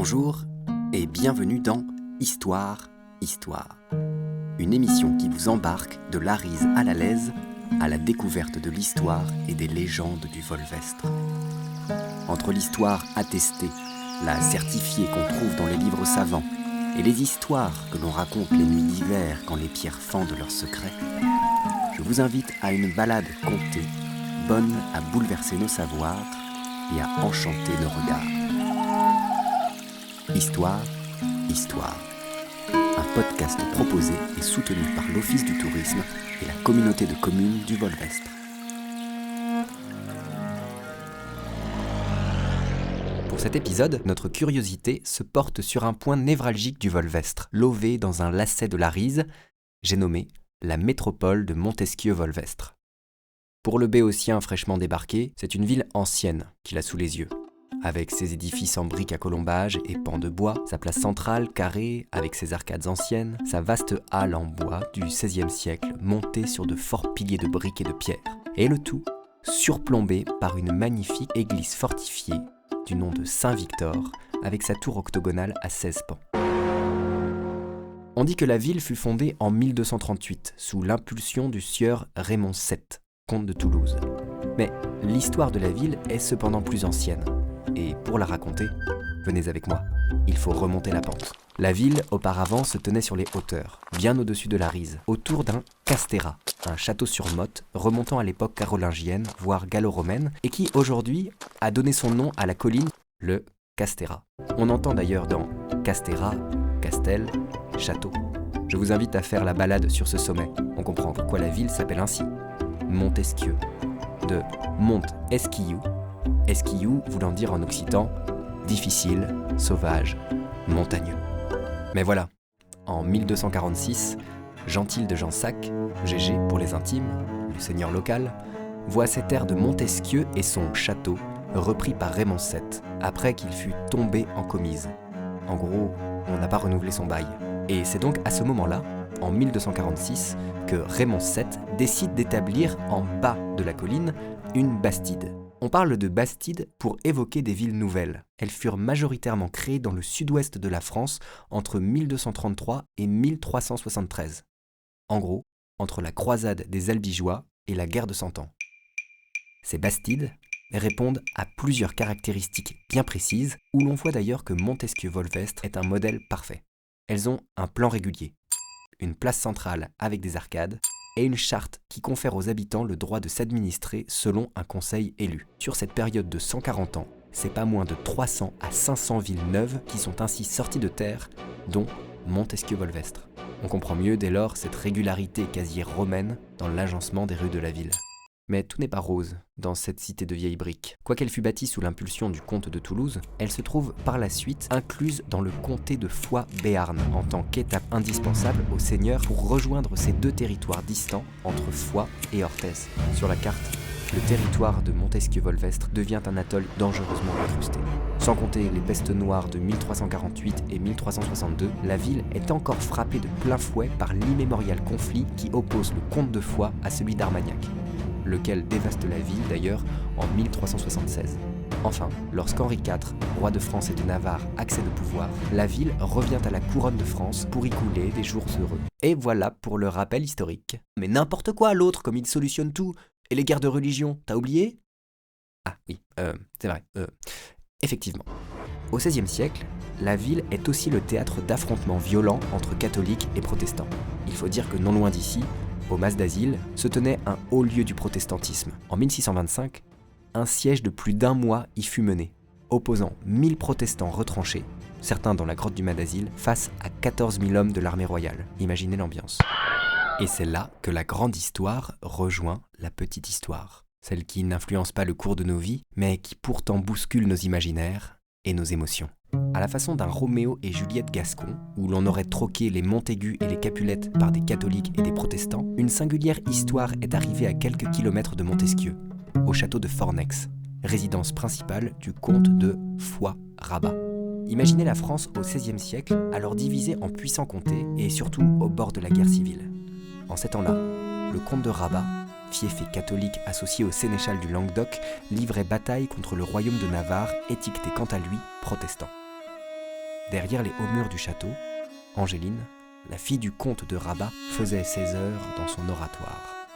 Bonjour et bienvenue dans Histoire, une émission qui vous embarque de l'Arise à la Lèze à la découverte de l'histoire et des légendes du Volvestre. Entre l'histoire attestée, la certifiée qu'on trouve dans les livres savants, et les histoires que l'on raconte les nuits d'hiver quand les pierres fendent leurs secrets, je vous invite à une balade contée, bonne à bouleverser nos savoirs et à enchanter nos regards. Histoire, un podcast proposé et soutenu par l'Office du tourisme et la communauté de communes du Volvestre. Pour cet épisode, notre curiosité se porte sur un point névralgique du Volvestre, lové dans un lacet de l'Arise, j'ai nommé la métropole de Montesquieu-Volvestre. Pour le Béotien fraîchement débarqué, c'est une ville ancienne qu'il a sous les yeux. Avec ses édifices en briques à colombage et pans de bois, sa place centrale carrée avec ses arcades anciennes, sa vaste halle en bois du XVIe siècle montée sur de forts piliers de briques et de pierre. Et le tout surplombé par une magnifique église fortifiée du nom de Saint-Victor avec sa tour octogonale à 16 pans. On dit que la ville fut fondée en 1238 sous l'impulsion du sieur Raymond VII, comte de Toulouse. Mais l'histoire de la ville est cependant plus ancienne. Et pour la raconter, venez avec moi, il faut remonter la pente. La ville, auparavant, se tenait sur les hauteurs, bien au-dessus de l'Arise, autour d'un castera, un château sur motte remontant à l'époque carolingienne, voire gallo-romaine, et qui, aujourd'hui, a donné son nom à la colline, le Castera. On entend d'ailleurs dans Castera, Castel, Château. Je vous invite à faire la balade sur ce sommet. On comprend pourquoi la ville s'appelle ainsi. Montesquieu, de Mont Esquiou, Esquiou voulant dire en occitan difficile, sauvage, montagneux. Mais voilà, en 1246, Gentil de Gensac, GG pour les intimes, le seigneur local, voit cette aire de Montesquieu et son château repris par Raymond VII, après qu'il fût tombé en commise. En gros, on n'a pas renouvelé son bail. Et c'est donc à ce moment-là, en 1246, que Raymond VII décide d'établir en bas de la colline une bastide. On parle de bastide pour évoquer des villes nouvelles. Elles furent majoritairement créées dans le sud-ouest de la France entre 1233 et 1373. En gros, entre la croisade des Albigeois et la guerre de Cent Ans. Ces bastides répondent à plusieurs caractéristiques bien précises, où l'on voit d'ailleurs que Montesquieu-Volvestre est un modèle parfait. Elles ont un plan régulier, une place centrale avec des arcades, et une charte qui confère aux habitants le droit de s'administrer selon un conseil élu. Sur cette période de 140 ans, c'est pas moins de 300 à 500 villes neuves qui sont ainsi sorties de terre, dont Montesquieu-Volvestre. On comprend mieux dès lors cette régularité quasi romaine dans l'agencement des rues de la ville. Mais tout n'est pas rose dans cette cité de vieilles briques. Quoiqu'elle fût bâtie sous l'impulsion du comte de Toulouse, elle se trouve par la suite incluse dans le comté de Foix-Béarn en tant qu'étape indispensable au seigneur pour rejoindre ces deux territoires distants entre Foix et Orthez. Sur la carte, le territoire de Montesquieu-Volvestre devient un atoll dangereusement incrusté. Sans compter les pestes noires de 1348 et 1362, la ville est encore frappée de plein fouet par l'immémorial conflit qui oppose le comte de Foix à celui d'Armagnac, lequel dévaste la ville d'ailleurs en 1376. Enfin, lorsqu'Henri IV, roi de France et de Navarre, accède au pouvoir, la ville revient à la couronne de France pour y couler des jours heureux. Et voilà pour le rappel historique. Mais n'importe quoi l'autre, comme il solutionne tout. Et les guerres de religion, t'as oublié ? Ah oui, c'est vrai. Effectivement. Au XVIe siècle, la ville est aussi le théâtre d'affrontements violents entre catholiques et protestants. Il faut dire que non loin d'ici, au Mas d'Asile, se tenait un haut lieu du protestantisme. En 1625, un siège de plus d'1 mois y fut mené, opposant 1000 protestants retranchés, certains dans la grotte du Mas d'Asile, face à 14 000 hommes de l'armée royale. Imaginez l'ambiance. Et c'est là que la grande histoire rejoint la petite histoire. Celle qui n'influence pas le cours de nos vies, mais qui pourtant bouscule nos imaginaires et nos émotions. À la façon d'un Roméo et Juliette gascon, où l'on aurait troqué les Montaigu et les Capulettes par des catholiques et des protestants, une singulière histoire est arrivée à quelques kilomètres de Montesquieu, au château de Fornex, résidence principale du comte de Foix-Rabat. Imaginez la France au XVIe siècle, alors divisée en puissants comtés et surtout au bord de la guerre civile. En ces temps-là, le comte de Rabat, fiefé catholique associé au sénéchal du Languedoc, livrait bataille contre le royaume de Navarre, étiqueté quant à lui protestant. derrière les hauts murs du château, Angéline, la fille du comte de Rabat, faisait ses heures dans son oratoire.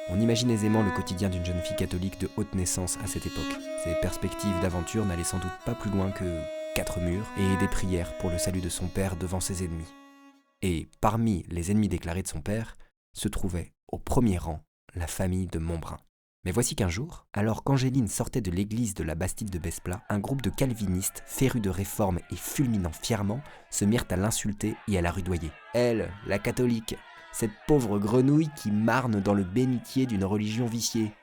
On imagine aisément le quotidien d'une jeune fille catholique de haute naissance à cette époque. Ses perspectives d'aventure n'allaient sans doute pas plus loin que 4 murs et des prières pour le salut de son père devant ses ennemis. Et parmi les ennemis déclarés de son père, se trouvait au premier rang la famille de Montbrun. Mais voici qu'un jour, alors qu'Angéline sortait de l'église de la Bastide de Besplat, un groupe de calvinistes, férus de réforme et fulminant fièrement, se mirent à l'insulter et à la rudoyer. Elle, la catholique, cette pauvre grenouille qui marne dans le bénitier d'une religion viciée.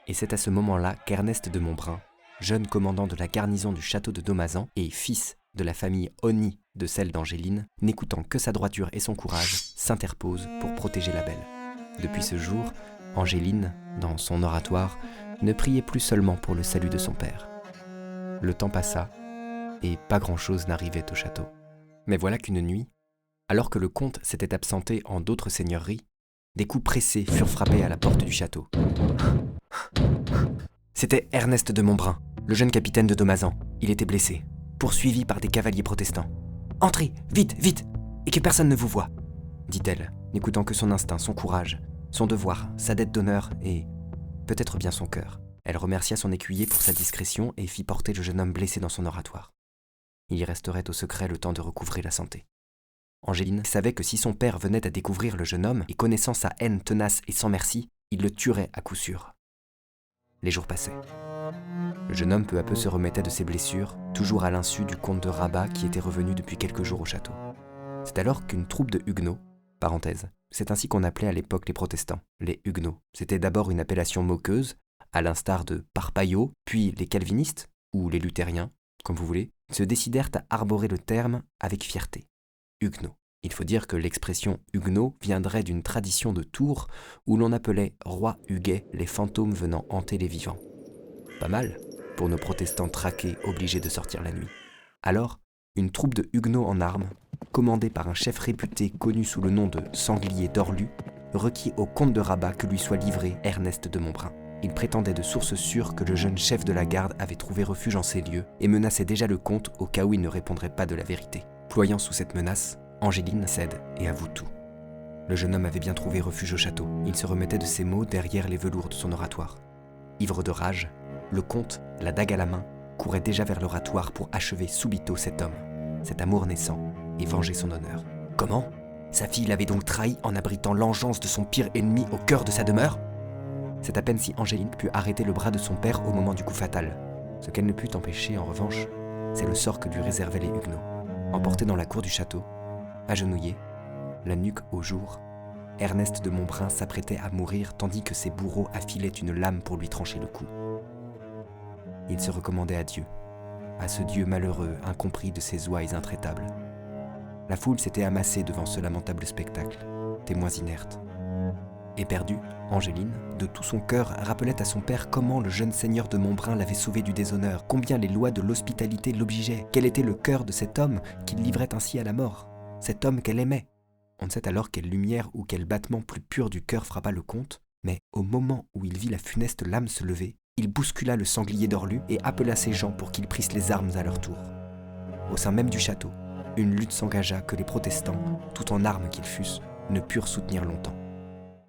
Et c'est à ce moment-là qu'Ernest de Montbrun, jeune commandant de la garnison du château de Domazan et fils de la famille Honny de celle d'Angéline, n'écoutant que sa droiture et son courage, s'interpose pour protéger la belle. Depuis ce jour, Angéline, dans son oratoire, ne priait plus seulement pour le salut de son père. Le temps passa, et pas grand-chose n'arrivait au château. Mais voilà qu'une nuit, alors que le comte s'était absenté en d'autres seigneuries, des coups pressés furent frappés à la porte du château. C'était Ernest de Montbrun, le jeune capitaine de Domazan. Il était blessé, poursuivi par des cavaliers protestants. « Entrez, vite, vite, et que personne ne vous voie !» dit-elle, n'écoutant que son instinct, son courage, son devoir, sa dette d'honneur et peut-être bien son cœur. Elle remercia son écuyer pour sa discrétion et fit porter le jeune homme blessé dans son oratoire. Il y resterait au secret le temps de recouvrer la santé. Angéline savait que si son père venait à découvrir le jeune homme et connaissant sa haine tenace et sans merci, il le tuerait à coup sûr. Les jours passaient. Le jeune homme peu à peu se remettait de ses blessures, toujours à l'insu du comte de Rabat qui était revenu depuis quelques jours au château. C'est alors qu'une troupe de huguenots, parenthèse, c'est ainsi qu'on appelait à l'époque les protestants, les huguenots. C'était d'abord une appellation moqueuse, à l'instar de parpaillots, puis les calvinistes, ou les luthériens, comme vous voulez, se décidèrent à arborer le terme avec fierté. Huguenots. Il faut dire que l'expression huguenot viendrait d'une tradition de Tours où l'on appelait roi huguet les fantômes venant hanter les vivants. Pas mal pour nos protestants traqués obligés de sortir la nuit. Alors, une troupe de huguenots en armes, commandée par un chef réputé connu sous le nom de Sanglier d'Orlu, requit au comte de Rabat que lui soit livré Ernest de Montbrun. Il prétendait de sources sûres que le jeune chef de la garde avait trouvé refuge en ces lieux et menaçait déjà le comte au cas où il ne répondrait pas de la vérité. Ployant sous cette menace, Angéline cède et avoue tout. Le jeune homme avait bien trouvé refuge au château. Il se remettait de ses mots derrière les velours de son oratoire. Ivre de rage, le comte, la dague à la main, courait déjà vers l'oratoire pour achever subito cet homme, cet amour naissant, et venger son honneur. Comment ? Sa fille l'avait donc trahi en abritant l'engeance de son pire ennemi au cœur de sa demeure ? C'est à peine si Angéline put arrêter le bras de son père au moment du coup fatal. Ce qu'elle ne put empêcher, en revanche, c'est le sort que lui réservaient les huguenots. Emporté dans la cour du château, agenouillé, la nuque au jour, Ernest de Montbrun s'apprêtait à mourir tandis que ses bourreaux affilaient une lame pour lui trancher le cou. Il se recommandait à Dieu, à ce Dieu malheureux, incompris de ses ouailles intraitables. La foule s'était amassée devant ce lamentable spectacle, témoins inertes. Éperdue, Angéline, de tout son cœur, rappelait à son père comment le jeune seigneur de Montbrun l'avait sauvé du déshonneur, combien les lois de l'hospitalité l'obligeaient, quel était le cœur de cet homme qu'il livrait ainsi à la mort, cet homme qu'elle aimait. On ne sait alors quelle lumière ou quel battement plus pur du cœur frappa le comte, mais au moment où il vit la funeste lame se lever, il bouscula le sanglier d'Orlu et appela ses gens pour qu'ils prissent les armes à leur tour. Au sein même du château, une lutte s'engagea que les protestants, tout en armes qu'ils fussent, ne purent soutenir longtemps.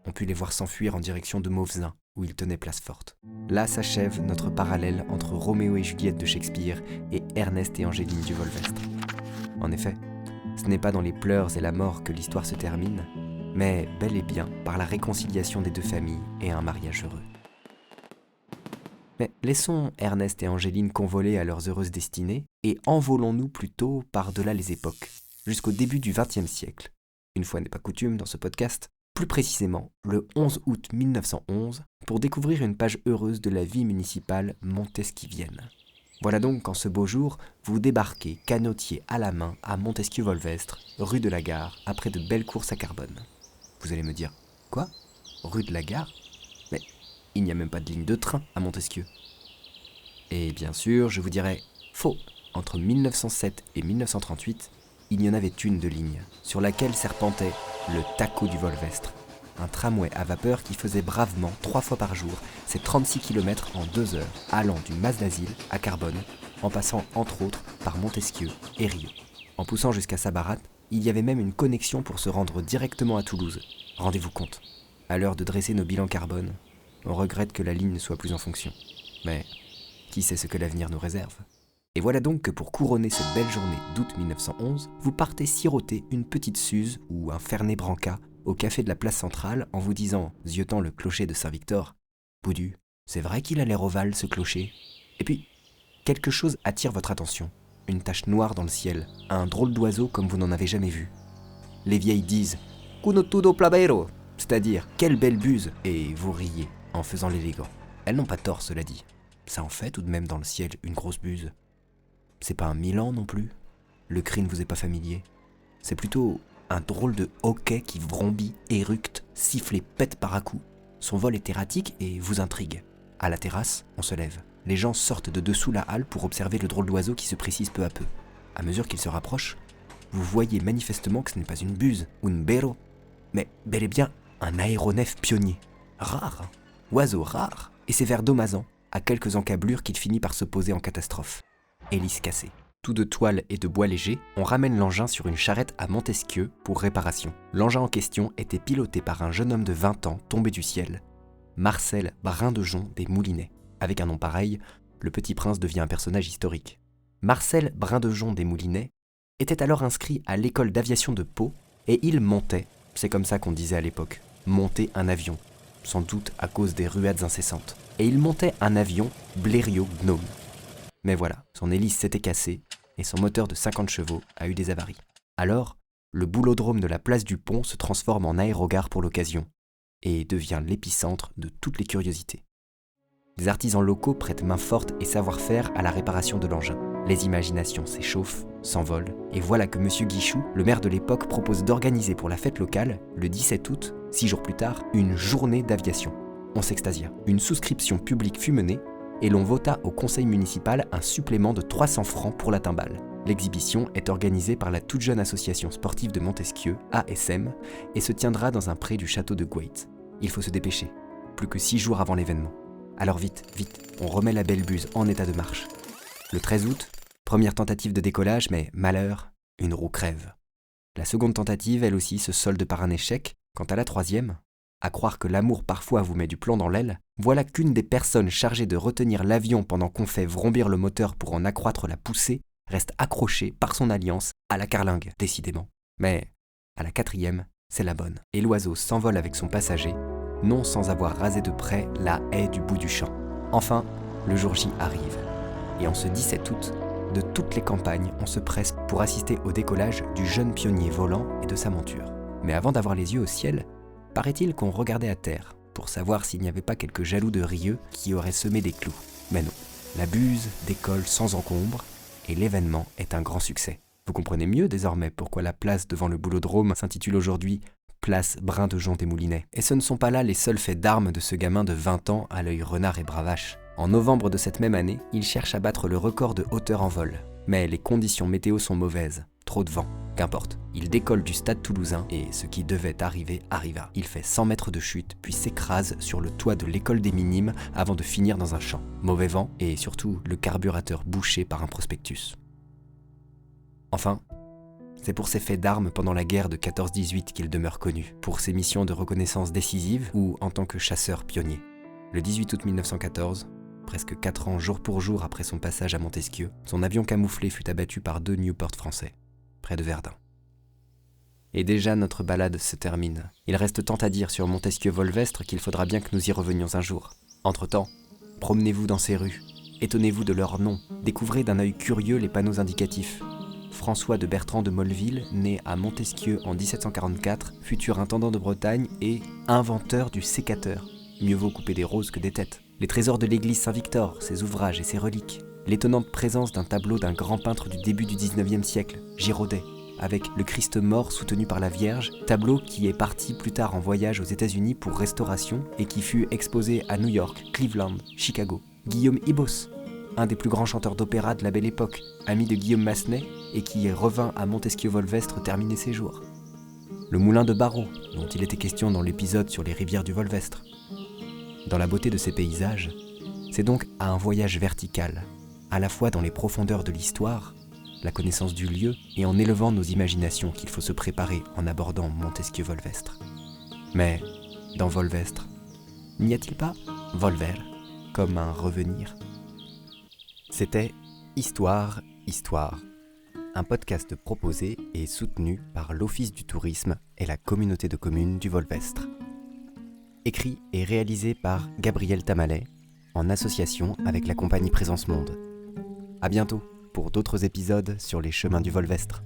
On put les voir s'enfuir en direction de Mauvesin, où ils tenaient place forte. Là s'achève notre parallèle entre Roméo et Juliette de Shakespeare et Ernest et Angéline du Volvestre. En effet, ce n'est pas dans les pleurs et la mort que l'histoire se termine, mais bel et bien par la réconciliation des deux familles et un mariage heureux. Mais laissons Ernest et Angéline convoler à leurs heureuses destinées et envolons-nous plutôt par-delà les époques, jusqu'au début du XXe siècle. Une fois n'est pas coutume dans ce podcast, plus précisément le 11 août 1911, pour découvrir une page heureuse de la vie municipale montesquivienne. Voilà donc qu'en ce beau jour, vous débarquez canotier à la main à Montesquieu-Volvestre, rue de la Gare, après de belles courses à Carbone. Vous allez me dire, quoi ? Rue de la Gare ? Mais il n'y a même pas de ligne de train à Montesquieu. Et bien sûr, je vous dirais, faux. Entre 1907 et 1938, il y en avait une de ligne, sur laquelle serpentait le Taco du Volvestre, un tramway à vapeur qui faisait bravement 3 fois par jour ses 36 km en 2 heures, allant du Mas d'Asile à Carbone, en passant entre autres par Montesquieu et Rieux. En poussant jusqu'à Sabarat, il y avait même une connexion pour se rendre directement à Toulouse. Rendez-vous compte, à l'heure de dresser nos bilans carbone, on regrette que la ligne ne soit plus en fonction. Mais qui sait ce que l'avenir nous réserve ? Et voilà donc que pour couronner cette belle journée d'août 1911, vous partez siroter une petite Suze ou un Fernet Branca au café de la place centrale en vous disant, ziotant le clocher de Saint-Victor, « Boudu, c'est vrai qu'il a l'air ovale ce clocher ?» Et puis, quelque chose attire votre attention, une tache noire dans le ciel, un drôle d'oiseau comme vous n'en avez jamais vu. Les vieilles disent « Cuno tudo plabero », c'est-à-dire « Quelle belle buse !» et vous riez en faisant l'élégant. Elles n'ont pas tort, cela dit. Ça en fait tout de même dans le ciel une grosse buse. C'est pas un Milan non plus. Le cri ne vous est pas familier. C'est plutôt un drôle de hoquet qui vrombit, éructe, siffle et pète par à coups. Son vol est erratique et vous intrigue. À la terrasse, on se lève. Les gens sortent de dessous la halle pour observer le drôle d'oiseau qui se précise peu à peu. À mesure qu'il se rapproche, vous voyez manifestement que ce n'est pas une buse ou une béro, mais bel et bien un aéronef pionnier. Rare, hein. Oiseau rare, et c'est vers Domazan, à quelques encablures qu'il finit par se poser en catastrophe. Hélice cassée. Tout de toile et de bois léger, on ramène l'engin sur une charrette à Montesquieu pour réparation. L'engin en question était piloté par un jeune homme de 20 ans tombé du ciel, Marcel Brindejon des Moulinets. Avec un nom pareil, le petit prince devient un personnage historique. Marcel Brindejon des Moulinets était alors inscrit à l'école d'aviation de Pau et il montait, c'est comme ça qu'on disait à l'époque, monter un avion, sans doute à cause des ruades incessantes. Et il montait un avion Blériot Gnome. Mais voilà, son hélice s'était cassée et son moteur de 50 chevaux a eu des avaries. Alors, le boulodrome de la place du Pont se transforme en aérogare pour l'occasion et devient l'épicentre de toutes les curiosités. Des artisans locaux prêtent main forte et savoir-faire à la réparation de l'engin. Les imaginations s'échauffent, s'envolent, et voilà que M. Guichou, le maire de l'époque, propose d'organiser pour la fête locale, le 17 août, 6 jours plus tard, une journée d'aviation. On s'extasia. Une souscription publique fut menée, et l'on vota au conseil municipal un supplément de 300 francs pour la timbale. L'exhibition est organisée par la toute jeune association sportive de Montesquieu, ASM, et se tiendra dans un pré du château de Gouët. Il faut se dépêcher, plus que 6 jours avant l'événement. Alors vite, on remet la belle buse en état de marche. Le 13 août, première tentative de décollage, mais malheur, une roue crève. La seconde tentative, elle aussi, se solde par un échec. Quant à la troisième, à croire que l'amour parfois vous met du plomb dans l'aile, voilà qu'une des personnes chargées de retenir l'avion pendant qu'on fait vrombir le moteur pour en accroître la poussée reste accrochée par son alliance à la carlingue, décidément. Mais à la quatrième, c'est la bonne. Et l'oiseau s'envole avec son passager, non sans avoir rasé de près la haie du bout du champ. Enfin, le jour J arrive. Et en ce 17 août, de toutes les campagnes, on se presse pour assister au décollage du jeune pionnier volant et de sa monture. Mais avant d'avoir les yeux au ciel, paraît-il qu'on regardait à terre pour savoir s'il n'y avait pas quelques jaloux de Rieux qui auraient semé des clous. Mais non, la buse décolle sans encombre et l'événement est un grand succès. Vous comprenez mieux désormais pourquoi la place devant le boulodrome s'intitule aujourd'hui Place Brindejon des Moulinets. Et ce ne sont pas là les seuls faits d'armes de ce gamin de 20 ans à l'œil renard et bravache. En novembre de cette même année, il cherche à battre le record de hauteur en vol. Mais les conditions météo sont mauvaises, trop de vent. Qu'importe, il décolle du stade toulousain et ce qui devait arriver arriva. Il fait 100 mètres de chute, puis s'écrase sur le toit de l'école des Minimes avant de finir dans un champ. Mauvais vent et surtout le carburateur bouché par un prospectus. Enfin, c'est pour ses faits d'armes pendant la guerre de 14-18 qu'il demeure connu, pour ses missions de reconnaissance décisives ou en tant que chasseur pionnier. Le 18 août 1914, presque 4 ans jour pour jour après son passage à Montesquieu, son avion camouflé fut abattu par 2 Newport français, près de Verdun. Et déjà notre balade se termine. Il reste tant à dire sur Montesquieu-Volvestre qu'il faudra bien que nous y revenions un jour. Entre-temps, promenez-vous dans ces rues, étonnez-vous de leurs noms, découvrez d'un œil curieux les panneaux indicatifs. François de Bertrand de Molleville, né à Montesquieu en 1744, futur intendant de Bretagne et inventeur du sécateur. Mieux vaut couper des roses que des têtes. Les trésors de l'église Saint-Victor, ses ouvrages et ses reliques. L'étonnante présence d'un tableau d'un grand peintre du début du 19e siècle, Girodet, avec le Christ mort soutenu par la Vierge, tableau qui est parti plus tard en voyage aux États-Unis pour restauration et qui fut exposé à New York, Cleveland, Chicago. Guillaume Ibos, un des plus grands chanteurs d'opéra de la Belle Époque, ami de Guillaume Massenet et qui revint à Montesquieu-Volvestre terminer ses jours. Le moulin de Barreau, dont il était question dans l'épisode sur les rivières du Volvestre. Dans la beauté de ces paysages, c'est donc à un voyage vertical, à la fois dans les profondeurs de l'histoire, la connaissance du lieu et en élevant nos imaginations qu'il faut se préparer en abordant Montesquieu-Volvestre. Mais dans Volvestre, n'y a-t-il pas volver, comme un revenir ? C'était Histoire, Histoire, un podcast proposé et soutenu par l'Office du tourisme et la communauté de communes du Volvestre. Écrit et réalisé par Gabriel Tamalet, en association avec la compagnie Présence Monde. À bientôt pour d'autres épisodes sur les chemins du Volvestre.